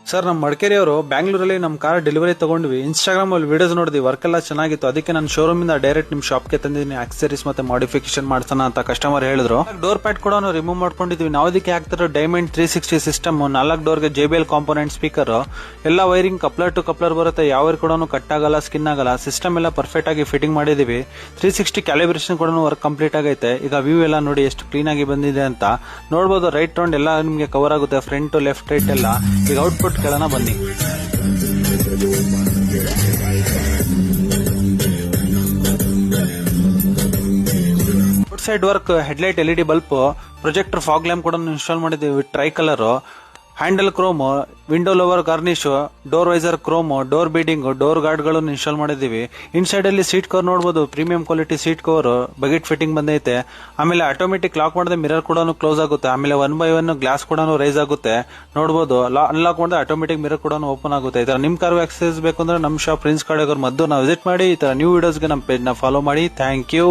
Sir ನಮ್ಮ ಮಡಿಕೇರಿಯವರು ಬ್ಯಾಂಗ್ಳೂರಲ್ಲಿ ನಮ್ಮ ಕಾರ್ ಡೆಲಿವರಿ ತಗೊಂಡ್ವಿ. ಇನ್ಸ್ಟಾಗ್ರಾಮ್ ಅಲ್ಲಿ ವಿಡಿಯೋಸ್ ನೋಡಿದ್ವಿ, ವರ್ಕ್ ಎಲ್ಲ ಚೆನ್ನಾಗಿತ್ತು. ಅದಕ್ಕೆ ನಾನು ಶೋರೂಮ್ ಇಂದ ಡೈರೆಕ್ಟ್ ನಿಮ್ ಶಾಪ್ಗೆ ತಂದಿದ್ದೀನಿ. ಆಕ್ಸೆಸರೀಸ್ ಮತ್ತೆ ಮಾಡಿಫಿಕೇಶನ್ ಮಾಡ್ಸೋಣ ಅಂತ ಕಸ್ಟಮರ್ ಹೇಳಿದ್ರು. ಡೋರ್ ಪ್ಯಾಡ್ ಕೂಡ ರಿಮೂವ್ ಮಾಡ್ಕೊಂಡಿದ್ವಿ. ನಾವು ಅದಕ್ಕೆ ಹಾಕ್ತಿರೋ diamond 360 system, 4 ಡೋರ್ಗೆ JBL component speaker, ಎಲ್ಲ ವೈರಿಂಗ್ ಕಪ್ಲರ್ ಟು ಕಪ್ಲರ್ ಬರುತ್ತೆ. ಯಾವ ಕೂಡ ಕಟ್ ಆಗಲ್ಲ, ಸ್ಕಿನ್ ಆಗಲ್ಲ. ಸಿಸ್ಟಮ್ ಎಲ್ಲ ಪರ್ಫೆಕ್ಟ್ ಆಗಿ ಫಿಟ್ಟಿಂಗ್ ಮಾಡಿದೀವಿ. 360 ಕ್ಯಾಲಿಬ್ರೇಷನ್ ಕೂಡ ವರ್ಕ್ ಕಂಪ್ಲೀಟ್ ಆಗೈತೆ. ಈಗ ವ್ಯೂ ಎಲ್ಲ ನೋಡಿ ಎಷ್ಟು ಕ್ಲೀನ್ ಆಗಿ ಬಂದಿದೆ ಅಂತ ನೋಡಬಹುದು. ರೈಟ್ ರೌಂಡ್ ಎಲ್ಲ ನಿಮಗೆ ಕವರ್ ಆಗುತ್ತೆ, ಫ್ರಂಟ್ ಲೆಫ್ಟ್ ರೈಟ್ ಎಲ್ಲ. ಈಗ ಔಟ್ಪುಟ್ ಕೇಳೋಣ ಬನ್ನಿ. Outside work, headlight LED bulb, projector, fog lamp ಕೂಡ ಇನ್ಸ್ಟಾಲ್ ಮಾಡಿದ್ದೀವಿ. Tricolour, handle chrome, window lower garnish, door visor chrome, door beading, door guard ಗಳನ್ನು ಇನ್ಸ್ಟಾಲ್ ಮಾಡಿದೀವಿ. ಇನ್ಸೈಡ್ ಅಲ್ಲಿ ಸೀಟ್ ಕವರ್ ನೋಡಬಹುದು, premium quality seat cover, bucket fitting ಬಂದೈತೆ. ಆಮೇಲೆ automatic lock ಮಾಡಿದ್ರೆ mirror ಕೂಡ ಕ್ಲೋಸ್ ಆಗುತ್ತೆ. ಆಮೇಲೆ 1 by 1 ಗ್ಲಾಸ್ ಕೂಡ ರೈಸ್ ಆಗುತ್ತೆ ನೋಡಬಹುದು. ಅನ್ಲಾಕ್ ಮಾಡಿದ್ರೆ ಆಟೋಮೆಟಿಕ್ ಮಿರರ್ ಕೂಡ ಓಪನ್ ಆಗುತ್ತೆ. ಈ ತರ ನಿಮ್ ಕಾರ್ ಆಕ್ಸೆಸ್ ಬೇಕು ಅಂದ್ರೆ ನಮ್ಮ ಶಾಪ್ ಪ್ರಿನ್ಸ್ ಕಾರ್ಡ್ ಮದ್ದು ನಾವು ವಿಸಿಟ್ ಮಾಡಿ. ಈ ತರ ನ್ಯೂ ವಿಡಿಯೋಸ್ಗೆ ನಮ್ಮ ಪೇಜ್ ನ ಫಾಲೋ ಮಾಡಿ. Thank you.